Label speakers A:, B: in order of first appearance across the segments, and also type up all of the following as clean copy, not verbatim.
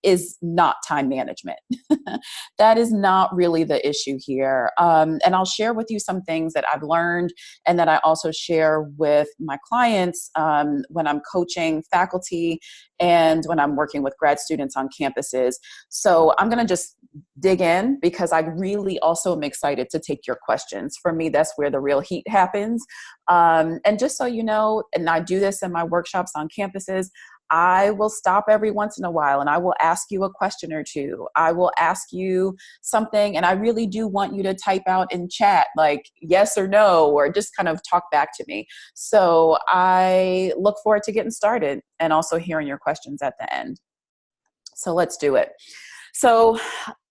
A: is not time management. That is not really the issue here. And I'll share with you some things that I've learned and that I also share with my clients when I'm coaching faculty and when I'm working with grad students on campuses. So I'm going to just dig in because I really also am excited to take your questions. For me, that's where the real heat happens. And just so you know, and I do this in my workshops on campuses, I will stop every once in a while and I will ask you a question or two. I will ask you something, and I really do want you to type out in chat like yes or no, or just kind of talk back to me. So I look forward to getting started and also hearing your questions at the end. So let's do it. So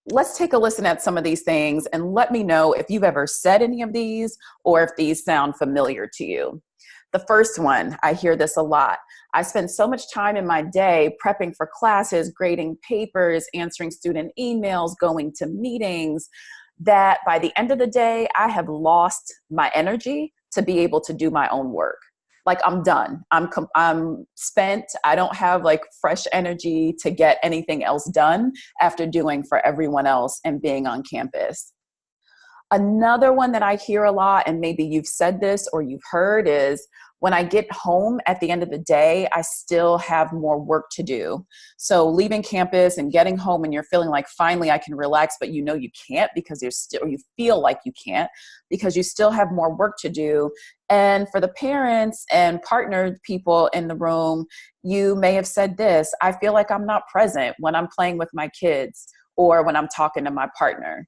A: let's take a listen at some of these things and let me know if you've ever said any of these or if these sound familiar to you. The first one, I hear this a lot. I spend so much time in my day prepping for classes, grading papers, answering student emails, going to meetings, that by the end of the day, I have lost my energy to be able to do my own work. Like I'm done. I'm spent. I don't have like fresh energy to get anything else done after doing for everyone else and being on campus. Another one that I hear a lot, and maybe you've said this or you've heard, is when I get home at the end of the day, I still have more work to do. So leaving campus and getting home and you're feeling like finally I can relax, but you know you can't because you feel like you can't because you still have more work to do. And for the parents and partnered people in the room, you may have said this: I feel like I'm not present when I'm playing with my kids or when I'm talking to my partner.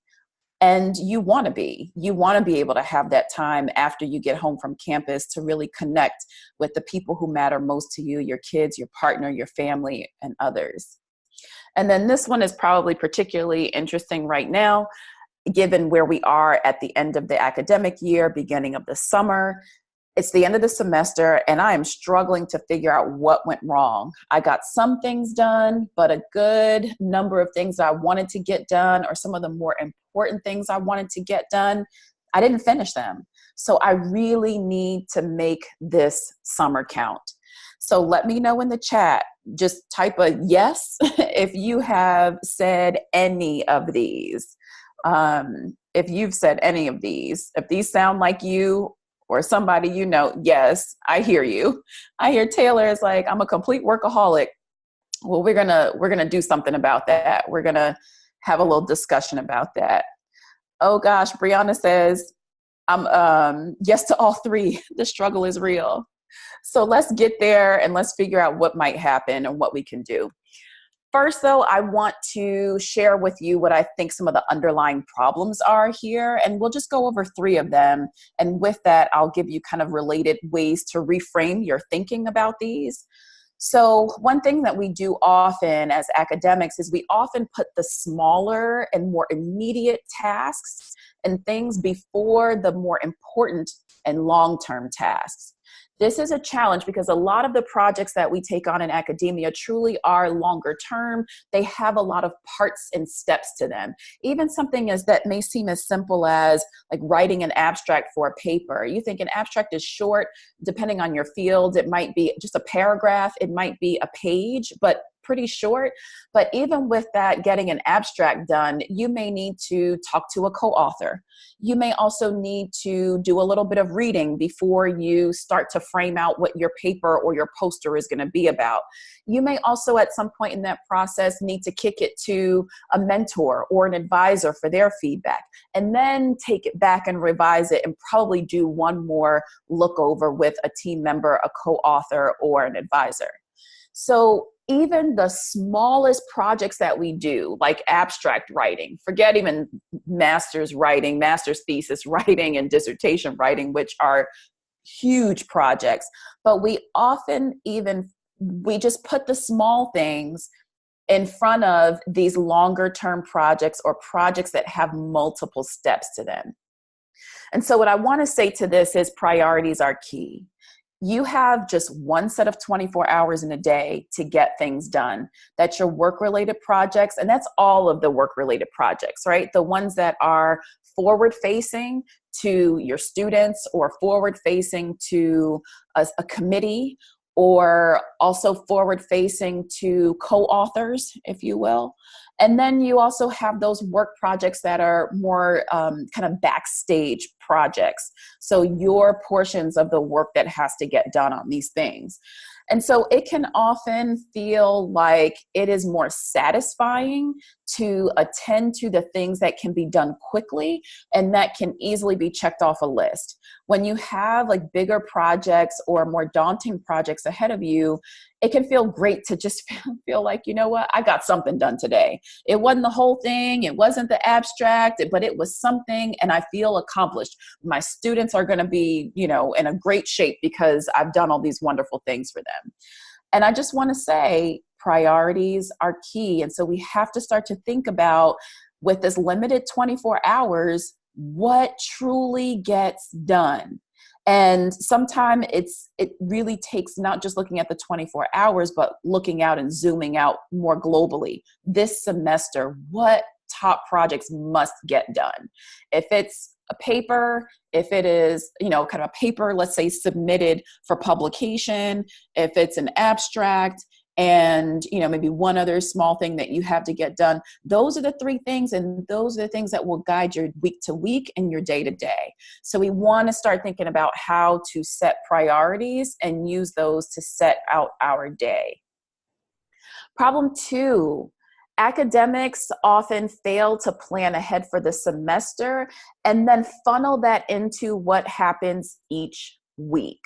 A: And you want to be able to have that time after you get home from campus to really connect with the people who matter most to you, your kids, your partner, your family, and others. And then this one is probably particularly interesting right now, given where we are at the end of the academic year, beginning of the summer. It's the end of the semester and I am struggling to figure out what went wrong. I got some things done, but a good number of things I wanted to get done, or some of the more important things I wanted to get done, I didn't finish them. So I really need to make this summer count. So let me know in the chat, just type a yes if you have said any of these. If you've said any of these, if these sound like you or somebody you know, yes, I hear you. I hear Taylor is like, I'm a complete workaholic. Well, we're gonna do something about that. We're gonna have a little discussion about that. Oh gosh, Brianna says, I'm yes to all three. The struggle is real. So let's get there and let's figure out what might happen and what we can do. First, though, I want to share with you what I think some of the underlying problems are here, and we'll just go over three of them. And with that, I'll give you kind of related ways to reframe your thinking about these. So one thing that we do often as academics is we often put the smaller and more immediate tasks and things before the more important and long-term tasks. This is a challenge because a lot of the projects that we take on in academia truly are longer term. They have a lot of parts and steps to them. Even something that may seem as simple as like writing an abstract for a paper. You think an abstract is short, depending on your field, it might be just a paragraph, it might be a page, but pretty short. But even with that, getting an abstract done, you may need to talk to a co-author. You may also need to do a little bit of reading before you start to frame out what your paper or your poster is going to be about. You may also at some point in that process need to kick it to a mentor or an advisor for their feedback, and then take it back and revise it and probably do one more look over with a team member, a co-author, or an advisor. So even the smallest projects that we do, like abstract writing, forget even master's writing, master's thesis writing, and dissertation writing, which are huge projects, but we often we just put the small things in front of these longer term projects or projects that have multiple steps to them. And so what I want to say to this is priorities are key. You have just one set of 24 hours in a day to get things done. That's your work-related projects, and that's all of the work-related projects, right? The ones that are forward-facing to your students or forward-facing to a committee, or also forward facing to co-authors, if you will. And then you also have those work projects that are more kind of backstage projects. So your portions of the work that has to get done on these things. And so it can often feel like it is more satisfying to attend to the things that can be done quickly and that can easily be checked off a list. When you have like bigger projects or more daunting projects ahead of you, it can feel great to just feel like, you know what, I got something done today. It wasn't the whole thing, it wasn't the abstract, but it was something, and I feel accomplished. My students are going to be, you know, in a great shape because I've done all these wonderful things for them. And I just want to say priorities are key. And so we have to start to think about, with this limited 24 hours, what truly gets done. And sometimes it really takes not just looking at the 24 hours, but looking out and zooming out more globally. This semester, what top projects must get done? If it's a paper, if it is, you know, kind of a paper, let's say submitted for publication, if it's an abstract, and, you know, maybe one other small thing that you have to get done. Those are the three things, and those are the things that will guide your week to week and your day to day. So we want to start thinking about how to set priorities and use those to set out our day. Problem 2, academics often fail to plan ahead for the semester and then funnel that into what happens each week.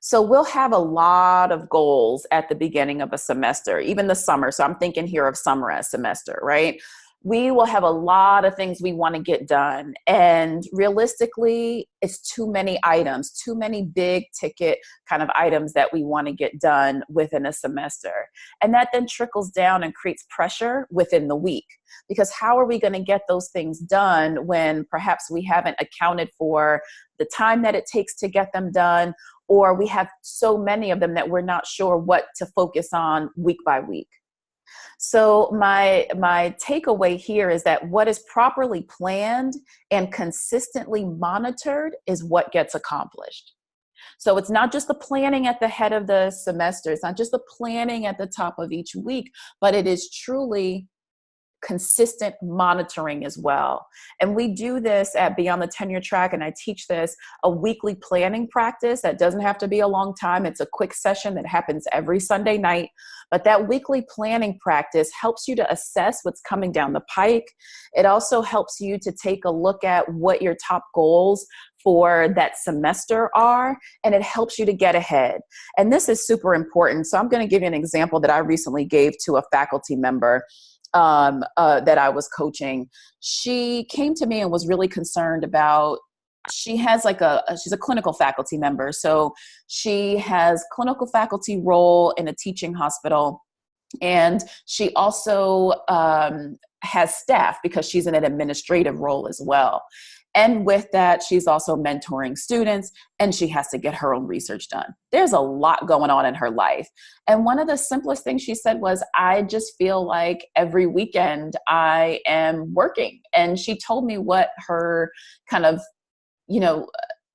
A: So we'll have a lot of goals at the beginning of a semester, even the summer. So I'm thinking here of summer as semester, right? We will have a lot of things we want to get done. And realistically, it's too many items, too many big ticket kind of items that we want to get done within a semester. And that then trickles down and creates pressure within the week. Because how are we going to get those things done when perhaps we haven't accounted for the time that it takes to get them done, or we have so many of them that we're not sure what to focus on week by week. So my takeaway here is that what is properly planned and consistently monitored is what gets accomplished. So it's not just the planning at the head of the semester, it's not just the planning at the top of each week, but it is truly consistent monitoring as well. And we do this at Beyond the Tenure Track, and I teach this, a weekly planning practice that doesn't have to be a long time. It's a quick session that happens every Sunday night. But that weekly planning practice helps you to assess what's coming down the pike. It also helps you to take a look at what your top goals for that semester are, and it helps you to get ahead. And this is super important. So I'm going to give you an example that I recently gave to a faculty member that I was coaching. She came to me and was really concerned about, she has like she's a clinical faculty member. So she has clinical faculty role in a teaching hospital. And she also has staff because she's in an administrative role as well. And with that, she's also mentoring students, and she has to get her own research done. There's a lot going on in her life. And one of the simplest things she said was, I just feel like every weekend I am working. And she told me what her kind of, you know,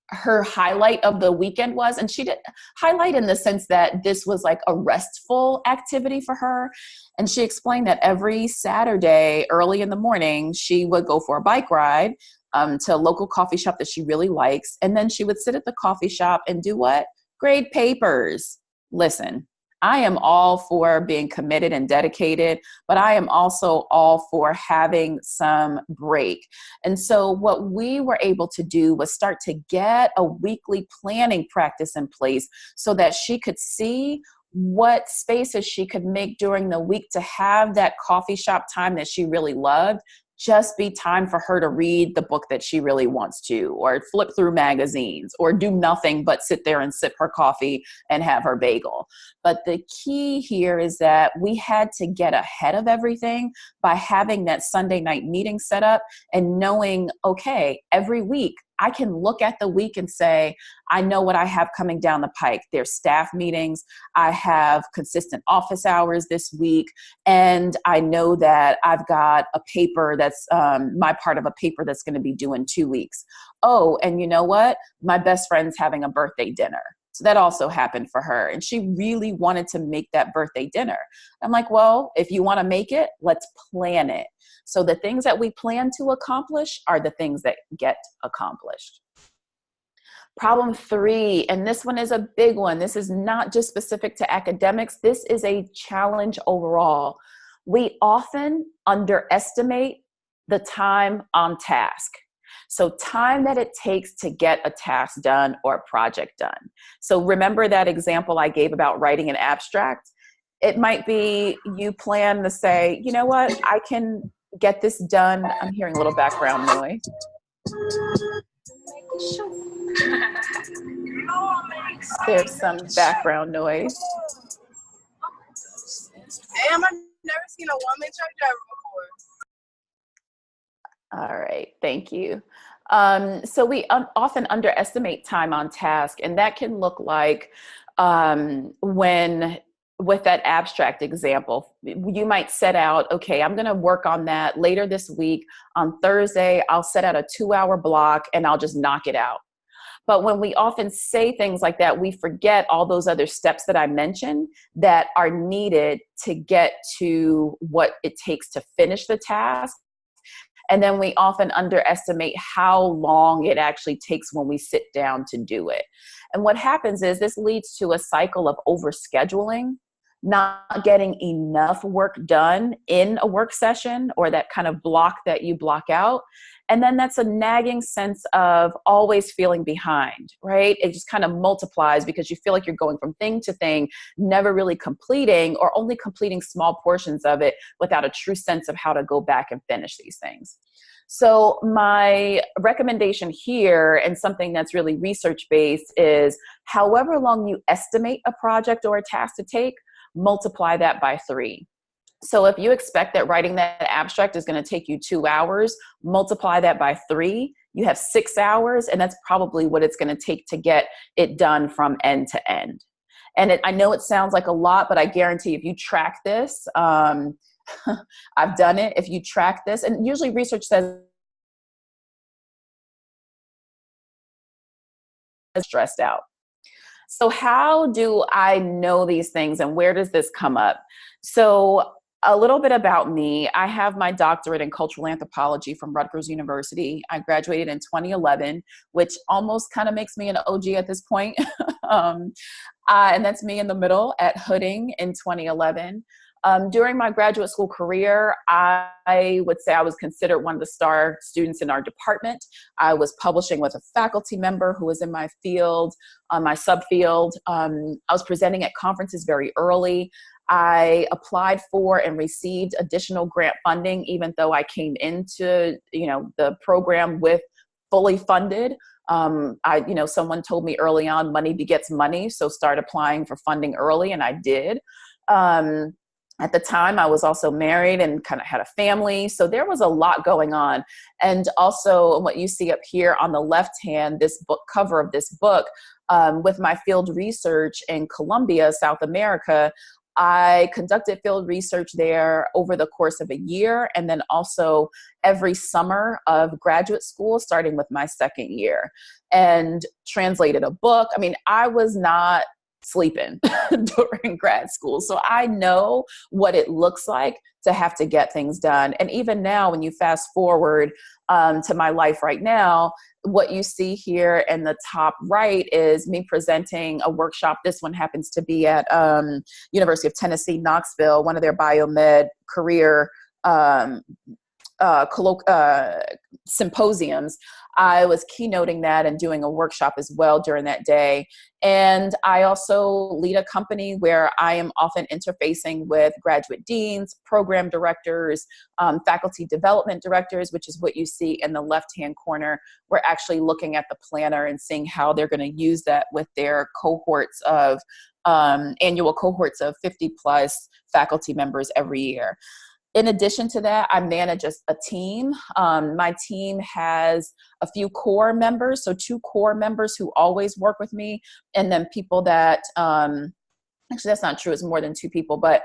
A: her highlight of the weekend was. And she did highlight in the sense that this was like a restful activity for her. And she explained that every Saturday early in the morning, she would go for a bike ride to a local coffee shop that she really likes. And then she would sit at the coffee shop and do what? Grade papers. Listen, I am all for being committed and dedicated, but I am also all for having some break. And so what we were able to do was start to get a weekly planning practice in place so that she could see what spaces she could make during the week to have that coffee shop time that she really loved just be time for her to read the book that she really wants to, or flip through magazines, or do nothing but sit there and sip her coffee and have her bagel. But the key here is that we had to get ahead of everything by having that Sunday night meeting set up and knowing, okay, every week I can look at the week and say, I know what I have coming down the pike. There's staff meetings. I have consistent office hours this week. And I know that I've got a paper that's my part of a paper that's going to be due in 2 weeks. Oh, and you know what? My best friend's having a birthday dinner. So that also happened for her. And she really wanted to make that birthday dinner. I'm like, well, if you want to make it, let's plan it. So the things that we plan to accomplish are the things that get accomplished. Problem 3, and this one is a big one. This is not just specific to academics. This is a challenge overall. We often underestimate the time on task. So time that it takes to get a task done or a project done. So remember that example I gave about writing an abstract? It might be you plan to say, you know what, I can get this done. I'm hearing a little background noise. There's some background noise.
B: Damn, I've never seen a woman truck driver before.
A: All right, thank you. So we often underestimate time on task, and that can look like when, with that abstract example, you might set out, okay, I'm gonna work on that later this week. On Thursday, I'll set out a 2-hour block and I'll just knock it out. But when we often say things like that, we forget all those other steps that I mentioned that are needed to get to what it takes to finish the task. And then we often underestimate how long it actually takes when we sit down to do it. And what happens is this leads to a cycle of overscheduling, not getting enough work done in a work session or that kind of block that you block out. And then that's a nagging sense of always feeling behind, right? It just kind of multiplies because you feel like you're going from thing to thing, never really completing or only completing small portions of it without a true sense of how to go back and finish these things. So my recommendation here, and something that's really research-based, is however long you estimate a project or a task to take, multiply that by 3. So if you expect that writing that abstract is going to take you 2 hours, multiply that by 3, you have 6 hours, and that's probably what it's going to take to get it done from end to end. And I know it sounds like a lot, but I guarantee if you track this, I've done it, if you track this, and usually research says stressed out. So how do I know these things and where does this come up? So a little bit about me. I have my doctorate in cultural anthropology from Rutgers University. I graduated in 2011, which almost kind of makes me an OG at this point. And that's me in the middle at Hooding in 2011. During my graduate school career, I would say I was considered one of the star students in our department. I was publishing with a faculty member who was in my field, my subfield. I was presenting at conferences very early. I applied for and received additional grant funding, even though I came into, the program with fully funded. Someone told me early on, money begets money, so start applying for funding early, and I did. At the time, I was also married and kind of had a family. So there was a lot going on. And also what you see up here on the left hand, this book cover of this book, with my field research in Colombia, South America, I conducted field research there over the course of a year, and then also every summer of graduate school, starting with my second year, and translated a book. I mean, I was not sleeping during grad school. So I know what it looks like to have to get things done. And even now, when you fast forward to my life right now, what you see here in the top right is me presenting a workshop. This one happens to be at University of Tennessee, Knoxville, one of their biomed career symposiums. I was keynoting that and doing a workshop as well during that day. And I also lead a company where I am often interfacing with graduate deans, program directors, faculty development directors, which is what you see in the left-hand corner. We're actually looking at the planner and seeing how they're going to use that with their cohorts of annual cohorts of 50 plus faculty members every year. In addition to that, I manage a team. My team has a few core members, so 2 core members who always work with me, and then people that actually that's not true, it's more than 2 people, but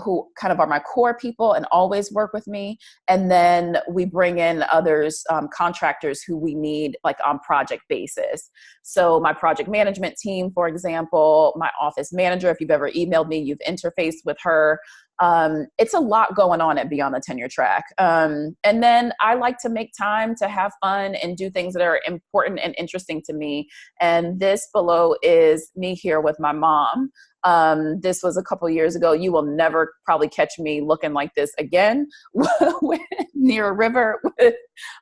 A: who kind of are my core people and always work with me. And then we bring in others, contractors who we need like on project basis. So my project management team, for example, my office manager, if you've ever emailed me, you've interfaced with her. It's a lot going on at Beyond the Tenure Track. And then I like to make time to have fun and do things that are important and interesting to me. And this below is me here with my mom. This was a couple years ago. You will never probably catch me looking like this again near a river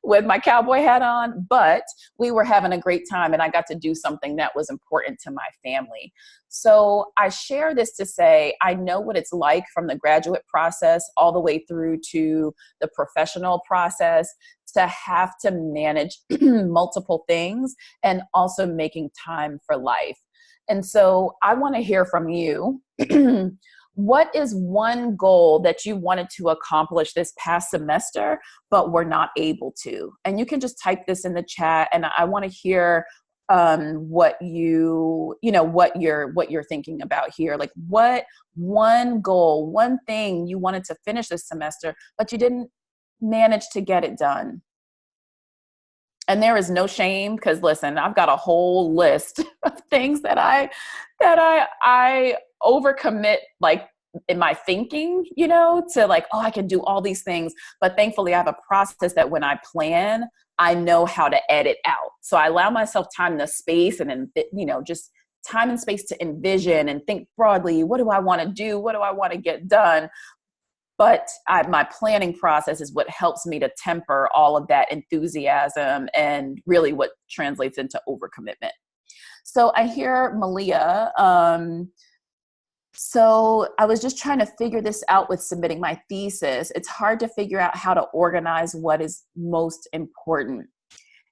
A: with my cowboy hat on, but we were having a great time and I got to do something that was important to my family. So I share this to say, I know what it's like from the graduate process all the way through to the professional process to have to manage multiple things and also making time for life. And so I want to hear from you. What is one goal that you wanted to accomplish this past semester, but were not able to? And you can just type this in the chat, and I want to hear what what you're thinking about here. Like, what one goal, one thing you wanted to finish this semester, but you didn't manage to get it done? And there is no shame, because listen, I've got a whole list of things that I overcommit, like in my thinking, to like, oh, I can do all these things. But thankfully I have a process that when I plan, I know how to edit out. So I allow myself time and space and, just time and space to envision and think broadly. What do I want to do? What do I want to get done? But my planning process is what helps me to temper all of that enthusiasm and really what translates into overcommitment. So I hear Malia. So I was just trying to figure this out with submitting my thesis. It's hard to figure out how to organize what is most important.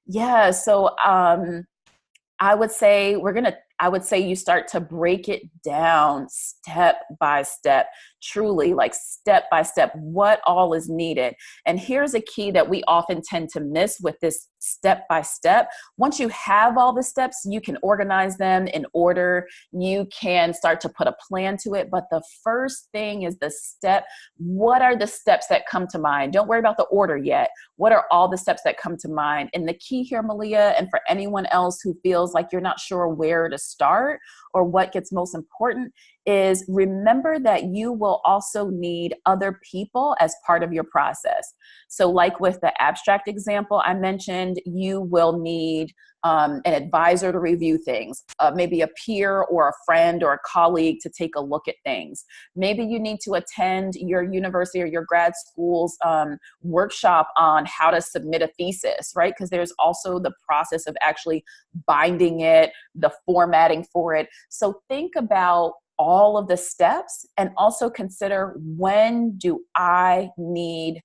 A: Yeah. So I would say you start to break it down step by step, truly like step by step, what all is needed. And here's a key that we often tend to miss with this step by step. Once you have all the steps, you can organize them in order. You can start to put a plan to it. But the first thing is the step. What are the steps that come to mind? Don't worry about the order yet. What are all the steps that come to mind? And the key here, Malia, and for anyone else who feels like you're not sure where to start or what gets most important, is remember that you will also need other people as part of your process. So like with the abstract example I mentioned, you will need an advisor to review things, maybe a peer or a friend or a colleague to take a look at things. Maybe you need to attend your university or your grad school's workshop on how to submit a thesis, right? Because there's also the process of actually binding it, the formatting for it. So think about all of the steps and also consider, when do I need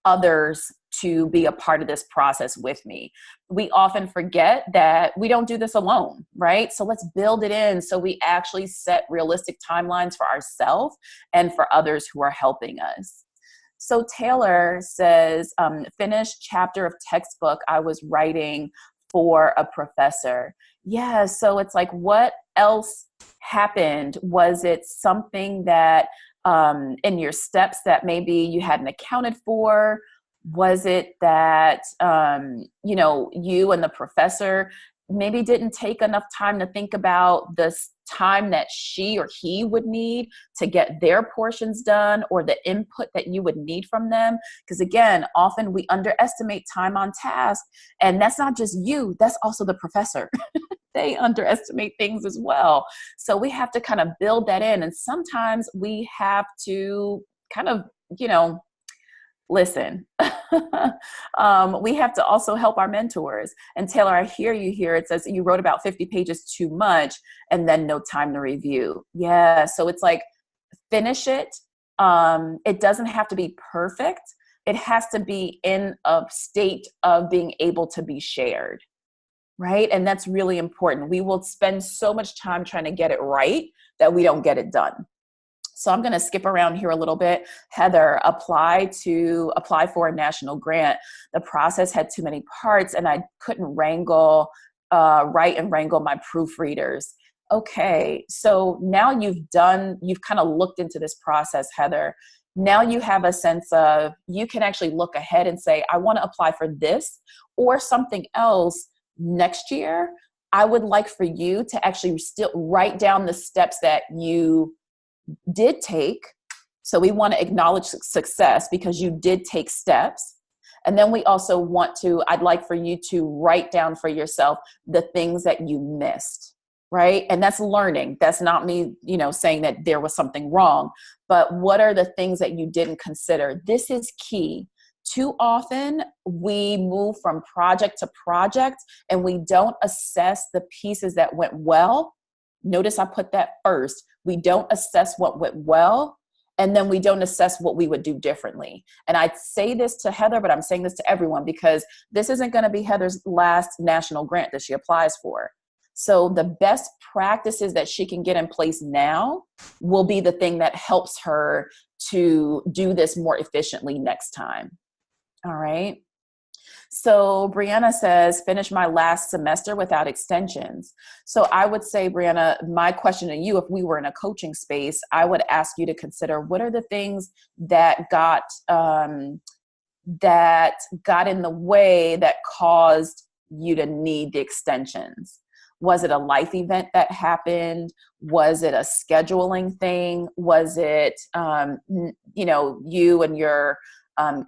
A: others to be a part of this process with me? We often forget that we don't do this alone, right? So let's build it in so we actually set realistic timelines for ourselves and for others who are helping us. So Taylor says, finished chapter of textbook I was writing for a professor. Yeah, so it's like, what else happened? Was it something that in your steps that maybe you hadn't accounted for? Was it that, you and the professor maybe didn't take enough time to think about the time that she or he would need to get their portions done, or the input that you would need from them? Because again, often we underestimate time on task, and that's not just you, that's also the professor. They underestimate things as well. So we have to kind of build that in. And sometimes we have to kind of, listen. We have to also help our mentors. And Taylor, I hear you here. It says you wrote about 50 pages too much and then no time to review. Yeah. So it's like, finish it. It doesn't have to be perfect. It has to be in a state of being able to be shared. Right? And that's really important. We will spend so much time trying to get it right that we don't get it done. So I'm going to skip around here a little bit. Heather, apply for a national grant. The process had too many parts and I couldn't write and wrangle my proofreaders. okay, so now you've kind of looked into this process, Heather. Now you have a sense of, you can actually look ahead and say, I want to apply for this or something else next year. I would like for you to actually still write down the steps that you did take. So we want to acknowledge success because you did take steps. And then we also I'd like for you to write down for yourself the things that you missed, right? And that's learning. That's not me, saying that there was something wrong, but what are the things that you didn't consider? This is key. Too often we move from project to project and we don't assess the pieces that went well. Notice I put that first. We don't assess what went well, and then we don't assess what we would do differently. And I say this to Heather, but I'm saying this to everyone because this isn't going to be Heather's last national grant that she applies for. So the best practices that she can get in place now will be the thing that helps her to do this more efficiently next time. All right. So Brianna says, finish my last semester without extensions. So I would say, Brianna, my question to you, if we were in a coaching space, I would ask you to consider, what are the things that got in the way that caused you to need the extensions? Was it a life event that happened? Was it a scheduling thing? Was it, you and your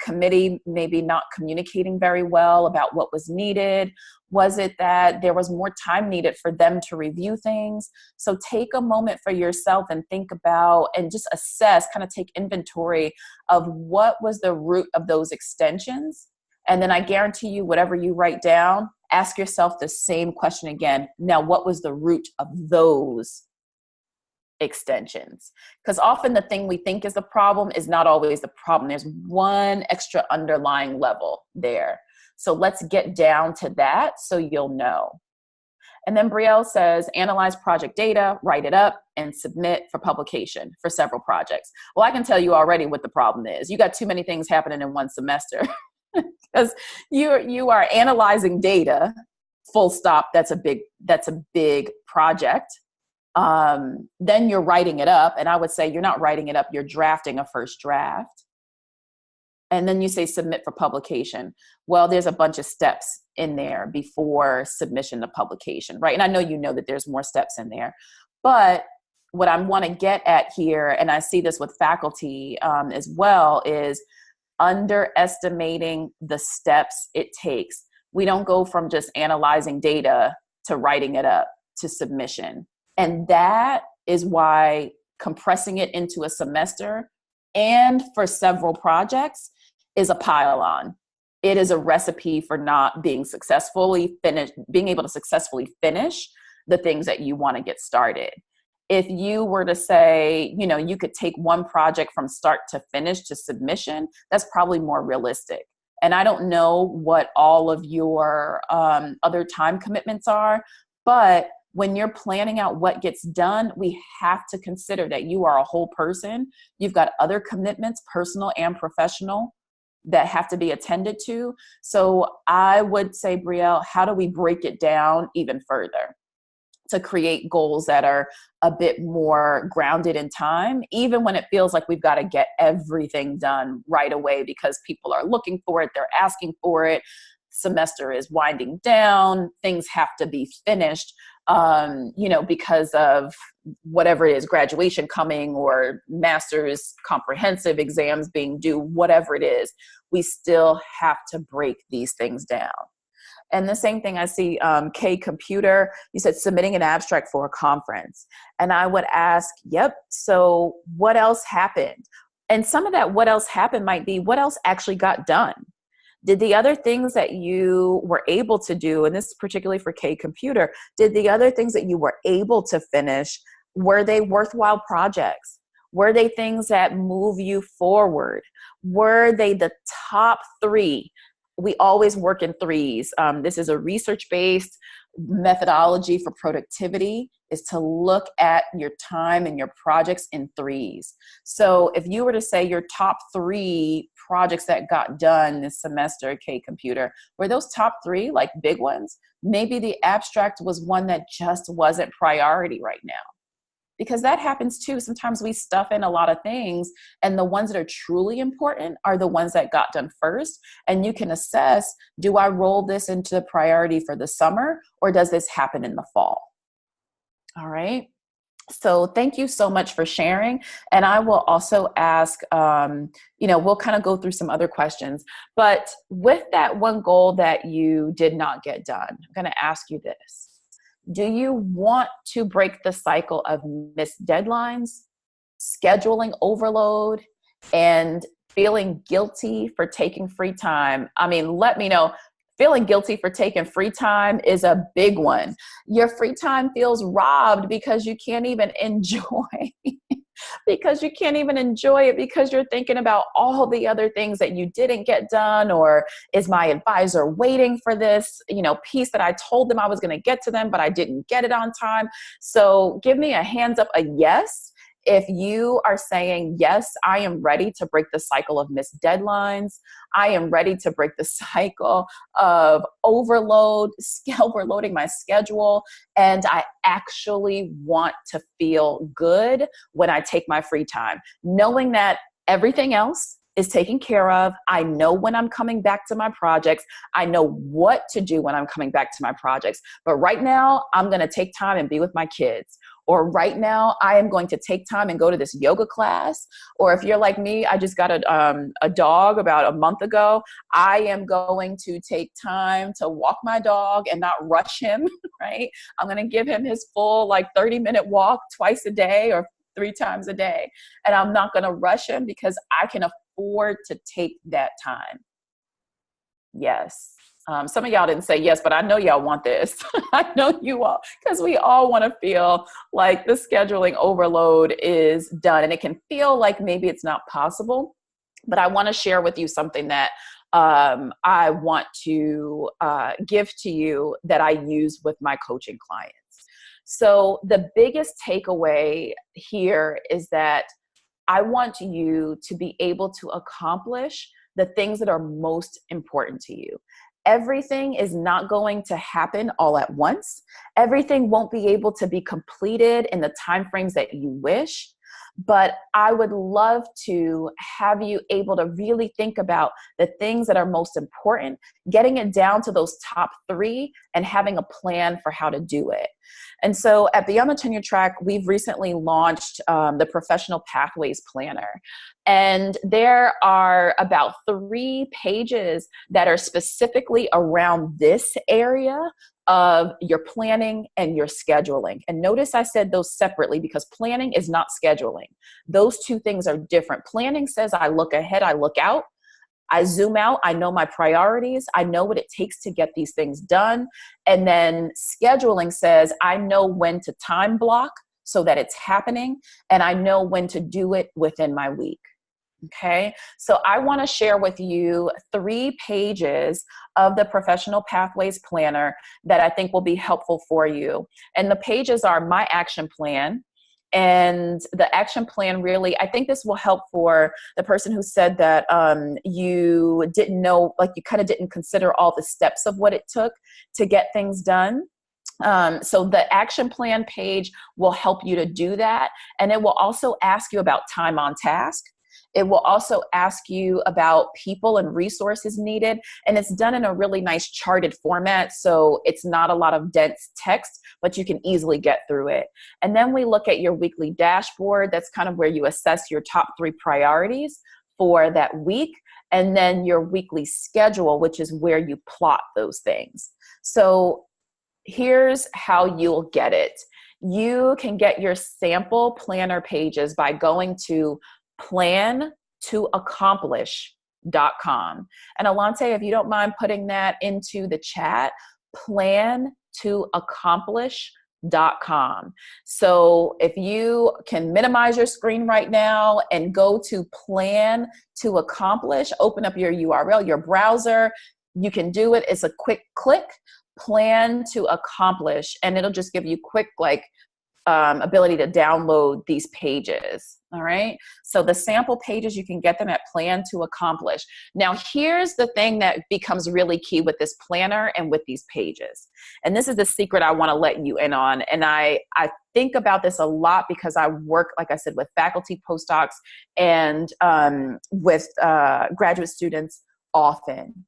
A: committee maybe not communicating very well about what was needed? Was it that there was more time needed for them to review things? So take a moment for yourself and think about and just assess, kind of take inventory of what was the root of those extensions. And then I guarantee you, whatever you write down, ask yourself the same question again. Now, what was the root of those extensions? Because often the thing we think is the problem is not always the problem. There's one extra underlying level there. So let's get down to that so you'll know. And then Brielle says, analyze project data, write it up, and submit for publication for several projects. Well, I can tell you already what the problem is. You got too many things happening in one semester because you are analyzing data, full stop. That's a big project. Then you're writing it up. And I would say you're not writing it up, you're drafting a first draft. And then you say submit for publication. Well, there's a bunch of steps in there before submission to publication, right? And I know that there's more steps in there. But what I want to get at here, and I see this with faculty as well, is underestimating the steps it takes. We don't go from just analyzing data to writing it up to submission. And that is why compressing it into a semester and for several projects is a pile-on. It is a recipe for not being able to successfully finish the things that you want to get started. If you were to say, you could take one project from start to finish to submission, that's probably more realistic. And I don't know what all of your other time commitments are, but when you're planning out what gets done, we have to consider that you are a whole person. You've got other commitments, personal and professional, that have to be attended to. So I would say, Brielle, how do we break it down even further to create goals that are a bit more grounded in time, even when it feels like we've got to get everything done right away because people are looking for it, they're asking for it, semester is winding down, things have to be finished, because of whatever it is, graduation coming or master's comprehensive exams being due, whatever it is, we still have to break these things down. And the same thing I see, K Computer, you said submitting an abstract for a conference. And I would ask, yep, so what else happened? And some of that what else happened might be what else actually got done. Did the other things that you were able to do, and this is particularly for K Computer, did the other things that you were able to finish, were they worthwhile projects? Were they things that move you forward? Were they the top 3? We always work in 3s. This is a research-based methodology for productivity is to look at your time and your projects in threes. So if you were to say your top 3 projects that got done this semester, K Computer, were those top 3 like big ones? Maybe the abstract was one that just wasn't priority right now. Because that happens too. Sometimes we stuff in a lot of things, and the ones that are truly important are the ones that got done first. And you can assess, do I roll this into priority for the summer, or does this happen in the fall? All right. So thank you so much for sharing. And I will also ask, we'll kind of go through some other questions. But with that one goal that you did not get done, I'm going to ask you this. Do you want to break the cycle of missed deadlines, scheduling overload, and feeling guilty for taking free time? I mean, let me know. Feeling guilty for taking free time is a big one. Your free time feels robbed because you can't even enjoy because you can't even enjoy it because you're thinking about all the other things that you didn't get done, or is my advisor waiting for this, piece that I told them I was going to get to them, but I didn't get it on time. So give me a hands up, a yes. If you are saying, yes, I am ready to break the cycle of missed deadlines. I am ready to break the cycle of overloading my schedule. And I actually want to feel good when I take my free time, knowing that everything else is taken care of. I know when I'm coming back to my projects. I know what to do when I'm coming back to my projects. But right now, I'm going to take time and be with my kids. Or right now, I am going to take time and go to this yoga class. Or if you're like me, I just got a dog about a month ago. I am going to take time to walk my dog and not rush him, right? I'm going to give him his full 30-minute walk twice a day or 3 times a day. And I'm not going to rush him because I can afford to take that time. Yes. Some of y'all didn't say yes, but I know y'all want this. I know you all, because we all want to feel like the scheduling overload is done. And it can feel like maybe it's not possible. But I want to share with you something that I want to give to you that I use with my coaching clients. So the biggest takeaway here is that I want you to be able to accomplish the things that are most important to you. Everything is not going to happen all at once. Everything won't be able to be completed in the timeframes that you wish. But I would love to have you able to really think about the things that are most important, getting it down to those top 3 and having a plan for how to do it. And so at Beyond the Tenure Track, we've recently launched the Professional Pathways Planner. And there are about 3 pages that are specifically around this area of your planning and your scheduling. And notice I said those separately because planning is not scheduling. Those 2 things are different. Planning says I look ahead, I look out. I zoom out, I know my priorities, I know what it takes to get these things done. And then scheduling says I know when to time block so that it's happening, and I know when to do it within my week. Okay, so I want to share with you 3 pages of the Professional Pathways Planner that I think will be helpful for you. And the pages are my action plan. And the action plan really, I think this will help for the person who said that you didn't know, you kind of didn't consider all the steps of what it took to get things done. So the action plan page will help you to do that. And it will also ask you about time on task. It will also ask you about people and resources needed. And it's done in a really nice charted format. So it's not a lot of dense text, but you can easily get through it. And then we look at your weekly dashboard. That's kind of where you assess your top 3 priorities for that week. And then your weekly schedule, which is where you plot those things. So here's how you'll get it. You can get your sample planner pages by going to plan2accomplish.com. And Alante, if you don't mind putting that into the chat, plan2accomplish.com. So if you can minimize your screen right now and go to plan to accomplish, open up your URL, your browser, you can do it. It's a quick click. plan to accomplish, and it'll just give you quick, like, ability to download these pages. All right. So the sample pages, you can get them at Plan to Accomplish. Now, here's the thing that becomes really key with this planner and with these pages. And this is the secret I want to let you in on. And I think about this a lot because I work, like I said, with faculty, postdocs, and with graduate students often.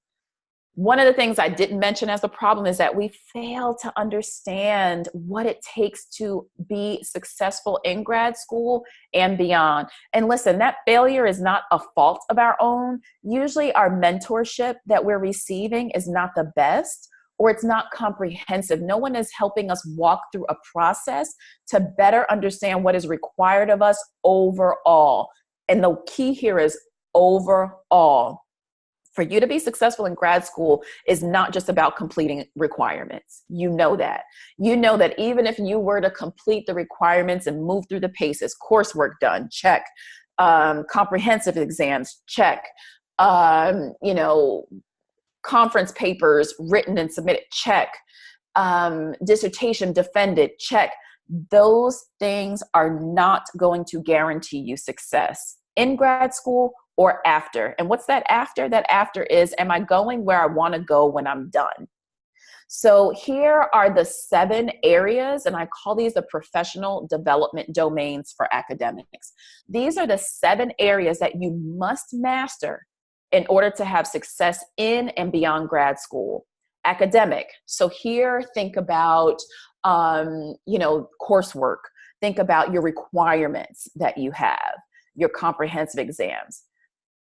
A: One of the things I didn't mention as a problem is that we fail to understand what it takes to be successful in grad school and beyond. And listen, that failure is not a fault of our own. Usually our mentorship that we're receiving is not the best, or it's not comprehensive. No one is helping us walk through a process to better understand what is required of us overall. And the key here is overall. For you to be successful in grad school is not just about completing requirements. You know that. You know that even if you were to complete the requirements and move through the paces, coursework done, check. Comprehensive exams, check. Conference papers written and submitted, check. Dissertation defended, check. Those things are not going to guarantee you success in grad school or after. And what's that after? That after is, am I going where I want to go when I'm done? So here are the 7 areas, and I call these the professional development domains for academics. These are the 7 areas that you must master in order to have success in and beyond grad school. Academic. So here, think about, coursework. Think about your requirements that you have, your comprehensive exams.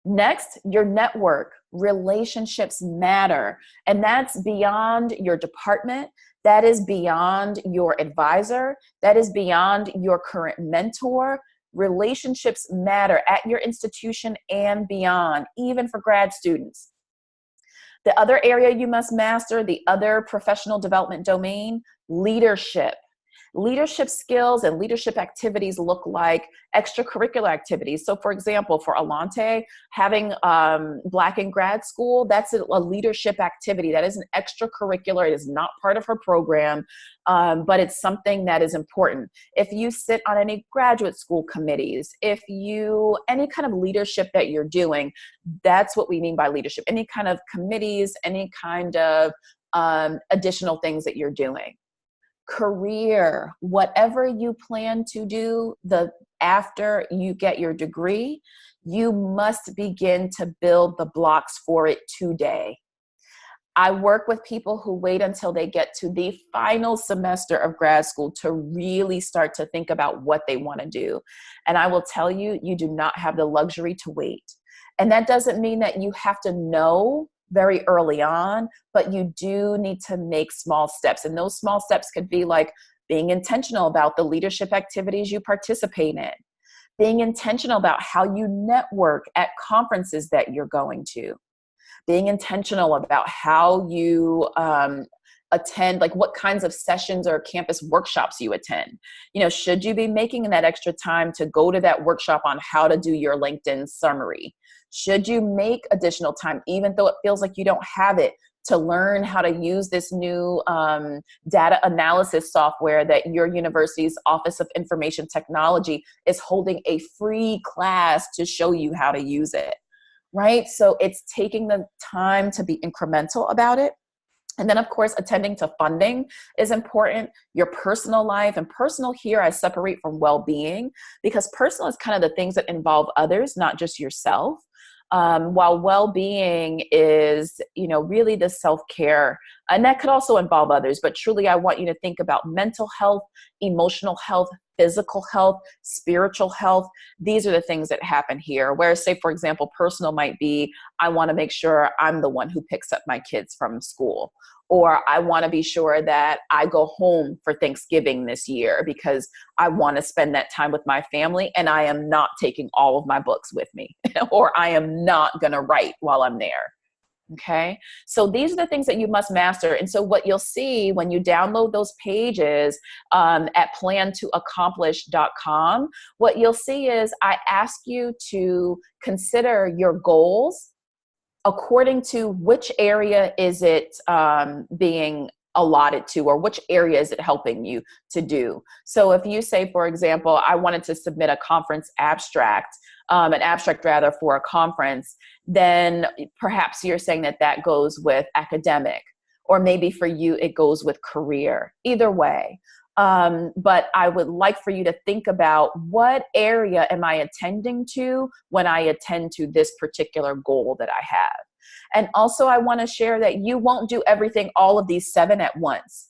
A: Next, your network. Relationships matter. And that's beyond your department. That is beyond your advisor. That is beyond your current mentor. Relationships matter at your institution and beyond, even for grad students. The other area you must master, the other professional development domain, leadership. Leadership skills and leadership activities look like extracurricular activities. So for example, for Alante, having Black in grad school, that's a leadership activity. That is an extracurricular. It is not part of her program, but it's something that is important. If you sit on any graduate school committees, any kind of leadership that you're doing, that's what we mean by leadership. Any kind of committees, any kind of additional things that you're doing. Career, whatever you plan to do after you get your degree, you must begin to build the blocks for it today. I work with people who wait until they get to the final semester of grad school to really start to think about what they want to do. And I will tell you, you do not have the luxury to wait. And that doesn't mean that you have to know very early on, but you do need to make small steps. And those small steps could be like being intentional about the leadership activities you participate in, being intentional about how you network at conferences that you're going to, being intentional about how you attend, like what kinds of sessions or campus workshops you attend. Should you be making that extra time to go to that workshop on how to do your LinkedIn summary? Should you make additional time, even though it feels like you don't have it, to learn how to use this new data analysis software that your university's Office of Information Technology is holding a free class to show you how to use it, right? So it's taking the time to be incremental about it. And then, of course, attending to funding is important. Your personal life, and personal here I separate from well-being, because personal is kind of the things that involve others, not just yourself. While well-being is, really the self-care, and that could also involve others, but truly I want you to think about mental health, emotional health, physical health, spiritual health. These are the things that happen here. Whereas, say, for example, personal might be, I want to make sure I'm the one who picks up my kids from school. Or I want to be sure that I go home for Thanksgiving this year because I want to spend that time with my family and I am not taking all of my books with me, or I am not going to write while I'm there. Okay. So these are the things that you must master. And so what you'll see when you download those pages at plantoaccomplish.com, what you'll see is I ask you to consider your goals according to which area is it being allotted to, or which area is it helping you to do? So if you say, for example, I wanted to submit a conference abstract, an abstract rather for a conference, then perhaps you're saying that that goes with academic, or maybe for you, it goes with career. Either way. But I would like for you to think about, what area am I attending to when I attend to this particular goal that I have? And also I want to share that you won't do everything, all of these 7 at once.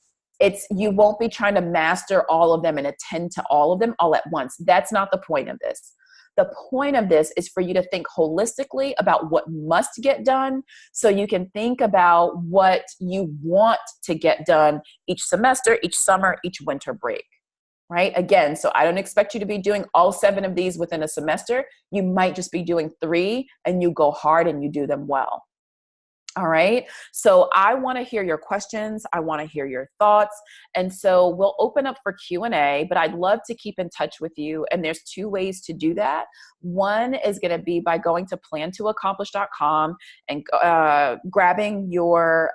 A: You won't be trying to master all of them and attend to all of them all at once. That's not the point of this. The point of this is for you to think holistically about what must get done, so you can think about what you want to get done each semester, each summer, each winter break, right? Again, so I don't expect you to be doing all 7 of these within a semester. You might just be doing 3, and you go hard and you do them well. All right. So I want to hear your questions. I want to hear your thoughts. And so we'll open up for Q&A, but I'd love to keep in touch with you. And there's 2 ways to do that. One is going to be by going to plantoaccomplish.com and grabbing your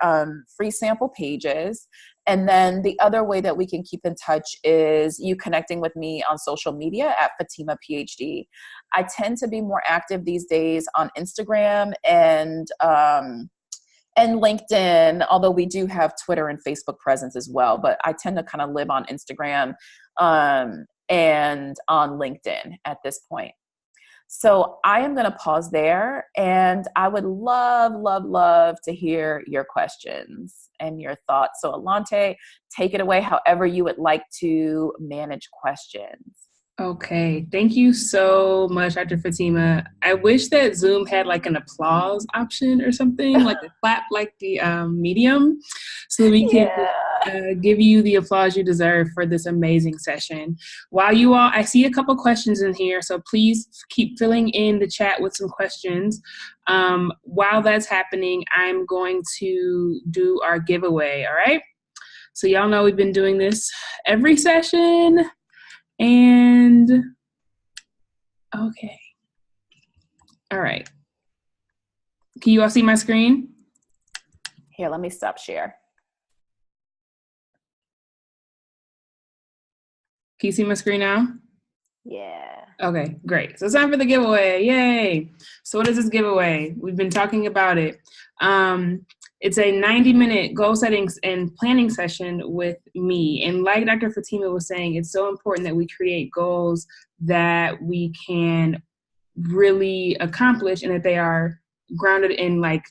A: free sample pages. And then the other way that we can keep in touch is you connecting with me on social media at Fatimah PhD. I tend to be more active these days on Instagram and LinkedIn, although we do have Twitter and Facebook presence as well. But I tend to kind of live on Instagram and on LinkedIn at this point. So I am going to pause there, and I would love, love, love to hear your questions and your thoughts. So Alante, take it away however you would like to manage questions.
C: Okay. Thank you so much, Dr. Fatimah. I wish that Zoom had like an applause option or something, like a clap like the Medium, so that we can give you the applause you deserve for this amazing session. While you all, I see a couple questions in here, so please keep filling in the chat with some questions. While that's happening, I'm going to do our giveaway, all right? So y'all know we've been doing this every session. And, okay. All right. Can you all see my screen?
A: Here, let me stop share.
C: Can you see my screen now?
A: Yeah.
C: Okay, great. So it's time for the giveaway. Yay. So what is this giveaway? We've been talking about it. It's a 90-minute goal settings and planning session with me. And like Dr. Fatimah was saying, it's so important that we create goals that we can really accomplish, and that they are grounded in like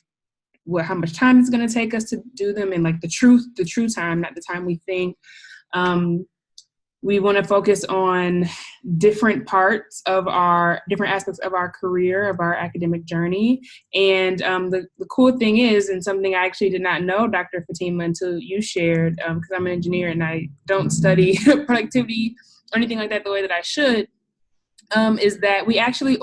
C: how much time it's going to take us to do them, and like the true time, not the time we think. We want to focus on different aspects of our career, of our academic journey. And the cool thing is, and something I actually did not know, Dr. Fatimah, until you shared, because I'm an engineer and I don't study productivity or anything like that the way that I should, is that we actually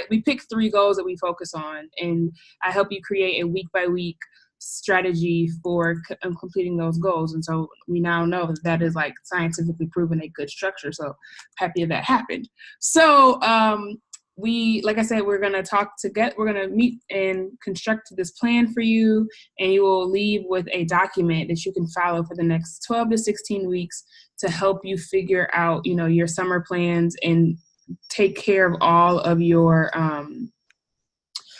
C: we pick 3 goals that we focus on, and I help you create a week-by-week strategy for completing those goals. And so we now know that is like scientifically proven a good structure. So happy that happened. So like I said, we're going to meet and construct this plan for you, and you will leave with a document that you can follow for the next 12 to 16 weeks to help you figure out, your summer plans and take care of all of your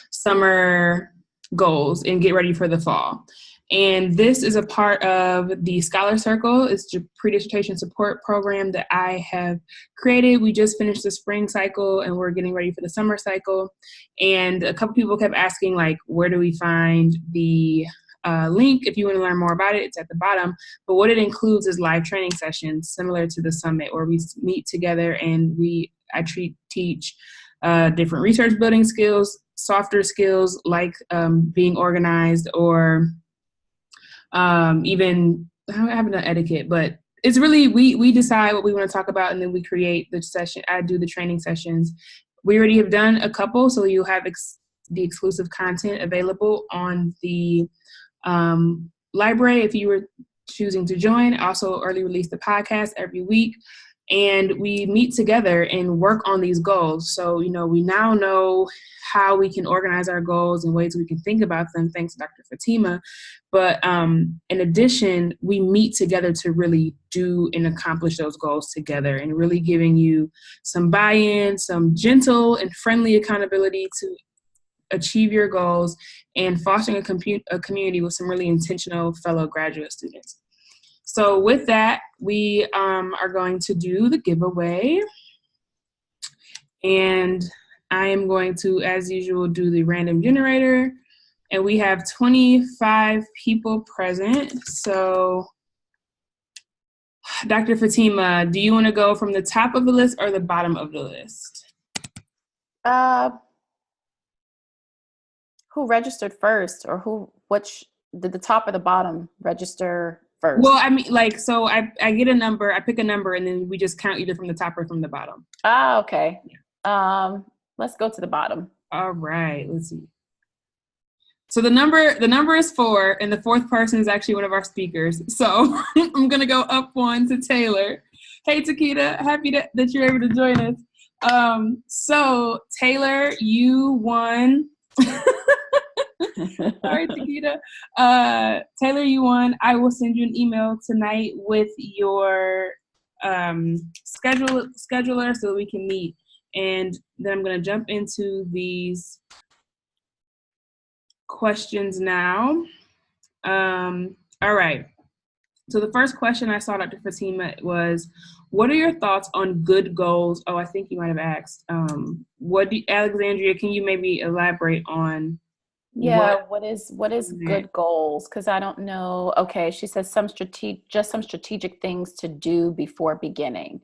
C: summer goals and get ready for the fall. And this is a part of the Scholar Circle. It's a pre-dissertation support program that I have created. We just finished the spring cycle and we're getting ready for the summer cycle. And a couple people kept asking, like, where do we find the link? If you want to learn more about it, it's at the bottom. But what it includes is live training sessions similar to the summit, where we meet together and I teach different research building skills, softer skills like being organized, or even having an etiquette. But it's really, we decide what we want to talk about, and then we create the session. I do the training sessions. We already have done a couple, so you'll have the exclusive content available on the library if you were choosing to join. Also early release the podcast every week. and we meet together and work on these goals. So, we now know how we can organize our goals and ways we can think about them, thanks to Dr. Fatimah. But in addition, we meet together to really do and accomplish those goals together, and really giving you some buy-in, some gentle and friendly accountability to achieve your goals, and fostering a community with some really intentional fellow graduate students. So with that, we are going to do the giveaway. And I am going to, as usual, do the random generator. And we have 25 people present. So Dr. Fatimah, do you want to go from the top of the list or the bottom of the list?
A: Who registered first, or which did the top or the bottom register first?
C: Well, I mean, so I get a number, I pick a number, and then we just count either from the top or from the bottom.
A: Ah, okay. Yeah. Let's go to the bottom.
C: All right, let's see. So the number is 4, and the 4th person is actually one of our speakers. So I'm gonna go up one to Taylor. Hey, Takita, happy that you're able to join us. So Taylor, you won. Sorry, Takita. Taylor, you won. I will send you an email tonight with your scheduler so we can meet. And then I'm going to jump into these questions now. All right. So the first question I saw, Dr. Fatimah, was, what are your thoughts on good goals? Oh, I think you might have asked. Alexandria, can you maybe elaborate on?
A: Yeah, what is good goals? Because I don't know. Okay, she says some strategic things to do before beginning.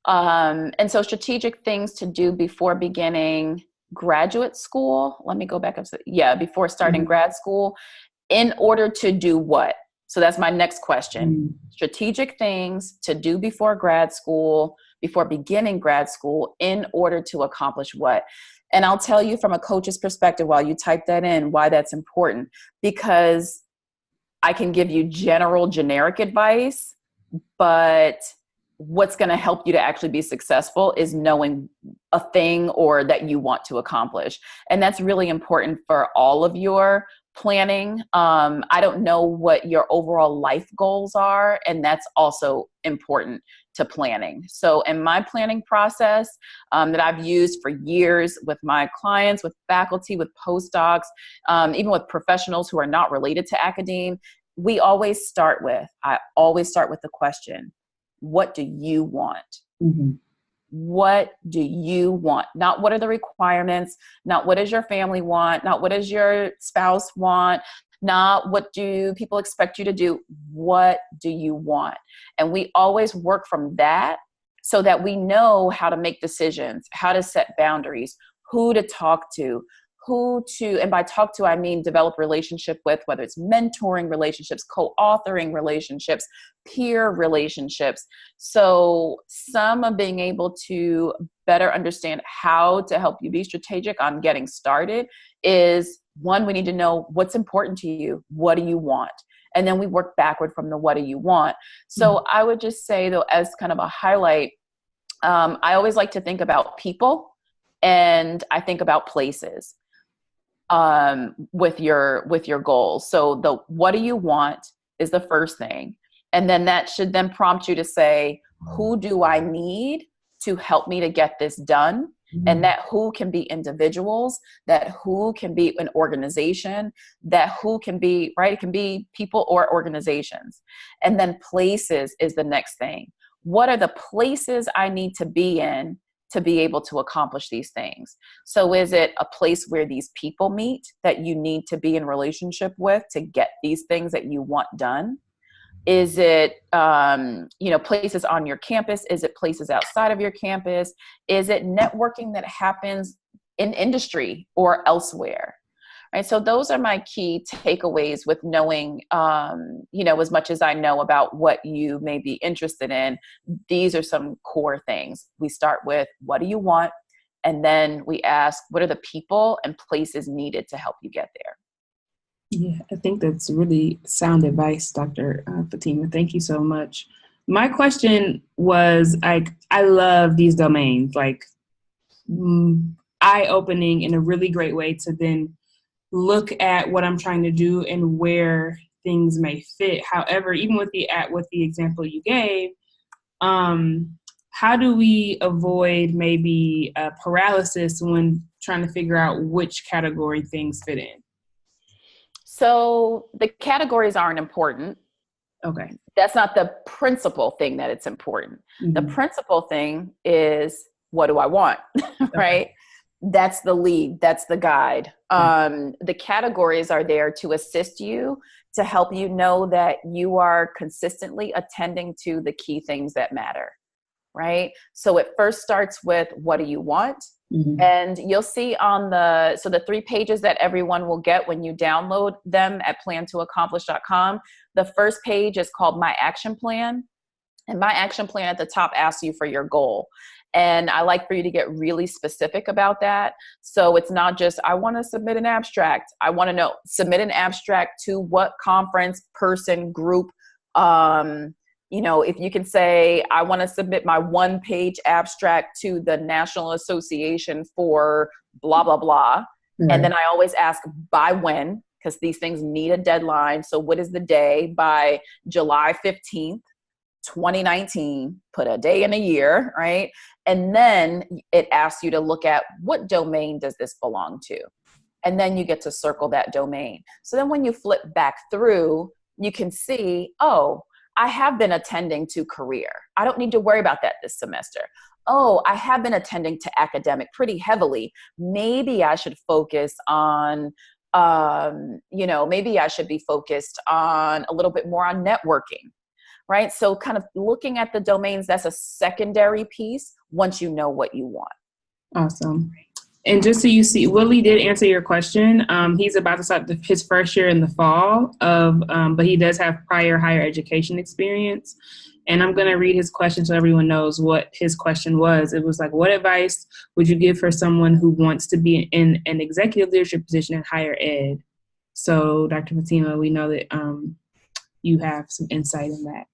A: And so strategic things to do before beginning graduate school. Let me go back up. Before starting grad school, in order to do what? So that's my next question. Strategic things to do before grad school, before beginning grad school, in order to accomplish what? And I'll tell you from a coach's perspective while you type that in, why that's important. Because I can give you generic advice, but what's going to help you to actually be successful is knowing a thing or that you want to accomplish. And that's really important for all of your planning. I don't know what your overall life goals are, and that's also important to planning. So in my planning process that I've used for years with my clients, with faculty, with postdocs, even with professionals who are not related to academe, I always start with the question, what do you want? Mm-hmm. What do you want? Not what are the requirements, not what does your family want, not what does your spouse want, not what do people expect you to do. What do you want? And we always work from that so that we know how to make decisions, how to set boundaries, who to talk to, and by talk to, I mean develop relationship with, whether it's mentoring relationships, co-authoring relationships, peer relationships. So some of being able to better understand how to help you be strategic on getting started is, one, we need to know what's important to you. What do you want? And then we work backward from the what do you want. So I would just say, though, as kind of a highlight, I always like to think about people, and I think about places with your goals. So the what do you want is the first thing. And then that should then prompt you to say, who do I need to help me to get this done? And that who can be individuals, that who can be an organization, that who can be, right? It can be people or organizations. And then places is the next thing. What are the places I need to be in to be able to accomplish these things? So is it a place where these people meet that you need to be in relationship with to get these things that you want done? Is it, places on your campus? Is it places outside of your campus? Is it networking that happens in industry or elsewhere? Right. So those are my key takeaways with knowing, as much as I know about what you may be interested in. These are some core things. We start with, what do you want? And then we ask, what are the people and places needed to help you get there?
C: Yeah, I think that's really sound advice, Dr. Fatimah. Thank you so much. My question was like, I love these domains, like eye-opening in a really great way to then look at what I'm trying to do and where things may fit. However, even with the example you gave, how do we avoid maybe paralysis when trying to figure out which category things fit in?
A: So the categories aren't important.
C: Okay.
A: That's not the principal thing that it's important.
C: Mm-hmm.
A: The principal thing is, what do I want? Right?
C: Okay.
A: That's the lead. That's the guide. The categories are there to assist you, to help you know that you are consistently attending to the key things that matter. Right? So it first starts with, what do you want? Mm-hmm. And you'll see on the 3 pages that everyone will get when you download them at plantoaccomplish.com. The first page is called My Action Plan. And My Action Plan at the top asks you for your goal. And I like for you to get really specific about that. So it's not just, I want to submit an abstract. I want to know, submit an abstract to what conference, person, group. If you can say, I want to submit my 1-page abstract to the National Association for blah, blah, blah. Right. And then I always ask, by when? Because these things need a deadline. So what is the day? By July 15th, 2019, put a day and a year, right? And then it asks you to look at, what domain does this belong to? And then you get to circle that domain. So then when you flip back through, you can see, oh, I have been attending to career. I don't need to worry about that this semester. Oh, I have been attending to academic pretty heavily. Maybe I should focus on, maybe I should be focused on a little bit more on networking, right? So kind of looking at the domains, that's a secondary piece once you know what you want.
C: Awesome. And just so you see, Willie did answer your question. He's about to start his first year in the fall but he does have prior higher education experience. And I'm going to read his question so everyone knows what his question was. It was like, what advice would you give for someone who wants to be in an executive leadership position in higher ed? So Dr. Fatimah, we know that you have some insight in that.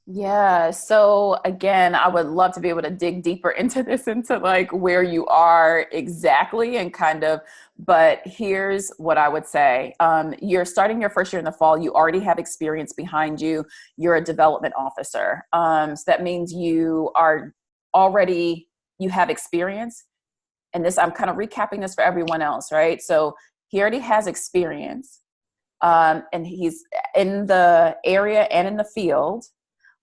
A: Yeah. So again, I would love to be able to dig deeper into this, into like where you are exactly and but here's what I would say. You're starting your first year in the fall. You already have experience behind you. You're a development officer. So that means you have experience. And this, I'm kind of recapping this for everyone else, right? So he already has experience, and he's in the area and in the field.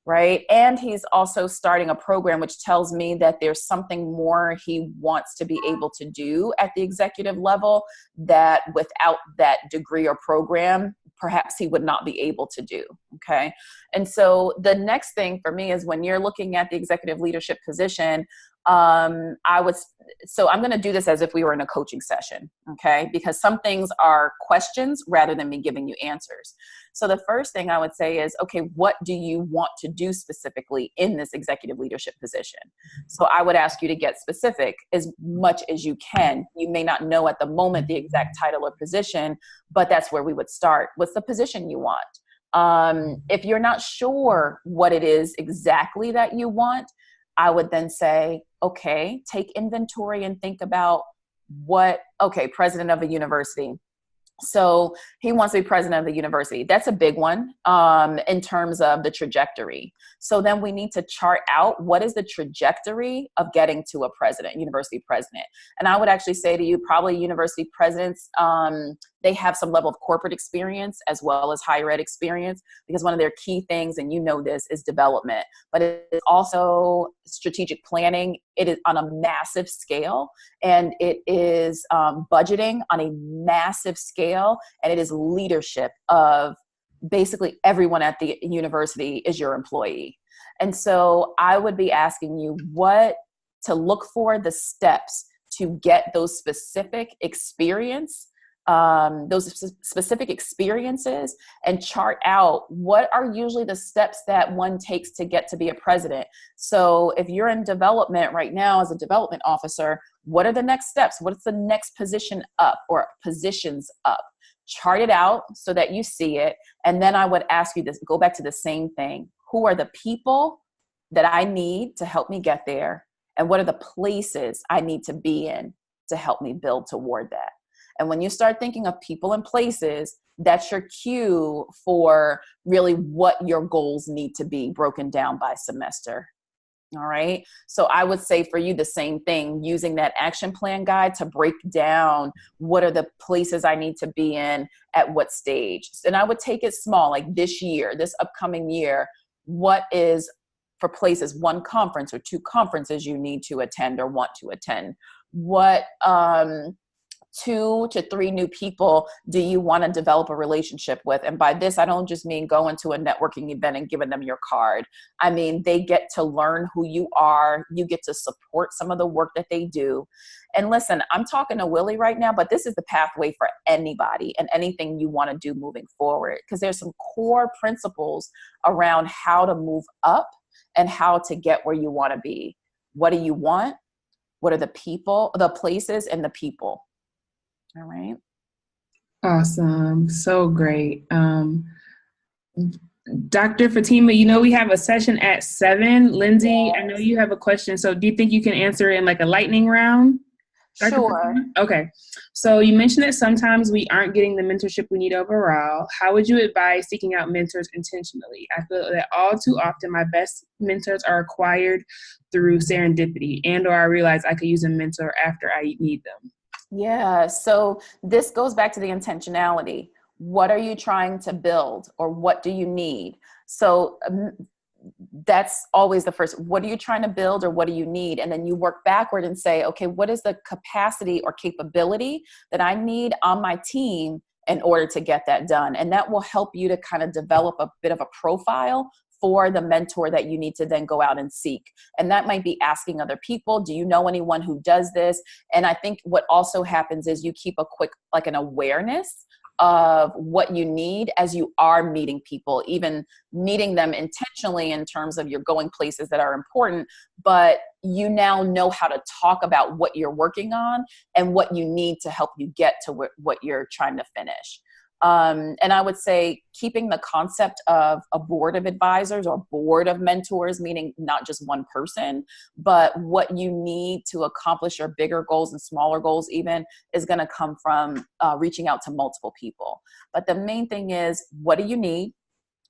A: Right. And he's also starting a program, which tells me that there's something more he wants to be able to do at the executive level that without that degree or program, perhaps he would not be able to do. Okay. And so the next thing for me is when you're looking at the executive leadership position, I'm going to do this as if we were in a coaching session. Okay. Because some things are questions rather than me giving you answers. So the first thing I would say is, okay, what do you want to do specifically in this executive leadership position? So I would ask you to get specific as much as you can. You may not know at the moment the exact title or position, but that's where we would start. What's the position you want? If you're not sure what it is exactly that you want, I would then say, okay, take inventory and think about president of a university. So he wants to be president of the university. That's a big one in terms of the trajectory. So then we need to chart out what is the trajectory of getting to a university president. And I would actually say to you, probably university presidents, they have some level of corporate experience as well as higher ed experience, because one of their key things, and you know this, is development, but it's also strategic planning. It is on a massive scale, and it is budgeting on a massive scale, and it is leadership of basically everyone at the university is your employee. And so I would be asking you what to look for, the steps to get those specific experiences, and chart out what are usually the steps that one takes to get to be a president. So if you're in development right now as a development officer, what are the next steps? What's the next position up or positions up? Chart it out so that you see it. And then I would ask you this, go back to the same thing. Who are the people that I need to help me get there? And what are the places I need to be in to help me build toward that? And when you start thinking of people and places, that's your cue for really what your goals need to be broken down by semester. All right. So I would say for you, the same thing, using that action plan guide to break down what are the places I need to be in at what stage. And I would take it small, like this year, this upcoming year, what is for places, one conference or two conferences you need to attend or want to attend? What 2 to 3 new people do you want to develop a relationship with? And by this, I don't just mean going to a networking event and giving them your card. I mean, they get to learn who you are. You get to support some of the work that they do. And listen, I'm talking to Willie right now, but this is the pathway for anybody and anything you want to do moving forward, because there's some core principles around how to move up and how to get where you want to be. What do you want? What are the people, the places, and the people? All right.
C: Awesome. So great. Dr. Fatimah, you know, we have a session at 7. Lindsay,
A: Yes.
C: I know you have a question. So do you think you can answer in like a lightning round? Dr.
A: Sure.
C: Fatimah? Okay. So you mentioned that sometimes we aren't getting the mentorship we need overall. How would you advise seeking out mentors intentionally? I feel that all too often my best mentors are acquired through serendipity, and or I realize I could use a mentor after I need them.
A: Yeah. So this goes back to the intentionality. What are you trying to build, or what do you need? So that's always the first. What are you trying to build, or what do you need? And then you work backward and say, okay, what is the capacity or capability that I need on my team in order to get that done? And that will help you to kind of develop a bit of a profile for the mentor that you need to then go out and seek. And that might be asking other people, do you know anyone who does this? And I think what also happens is you keep a quick, like an awareness of what you need as you are meeting people, even meeting them intentionally in terms of you're going places that are important, but you now know how to talk about what you're working on and what you need to help you get to what you're trying to finish. And I would say keeping the concept of a board of advisors or board of mentors, meaning not just one person, but what you need to accomplish your bigger goals and smaller goals even is going to come from reaching out to multiple people. But the main thing is, what do you need?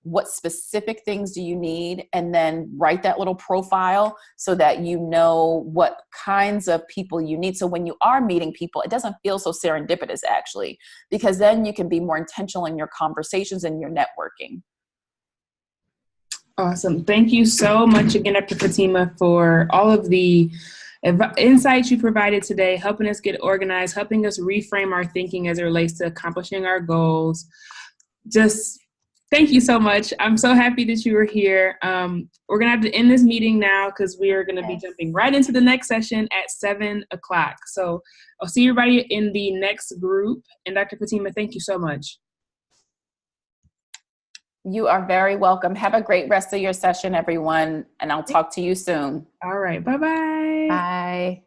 A: What specific things do you need? And then write that little profile so that you know what kinds of people you need. So when you are meeting people, it doesn't feel so serendipitous actually, because then you can be more intentional in your conversations and your networking.
C: Awesome. Thank you so much again, Dr. Fatimah, for all of the insights you provided today, helping us get organized, helping us reframe our thinking as it relates to accomplishing our goals. Just thank you so much. I'm so happy that you were here. We're going to have to end this meeting now because we are going to be jumping right into the next session at 7 o'clock. So I'll see everybody in the next group. And Dr. Fatimah, thank you so much.
A: You are very welcome. Have a great rest of your session, everyone. And I'll talk to you soon.
C: All right. Bye-bye.
A: Bye.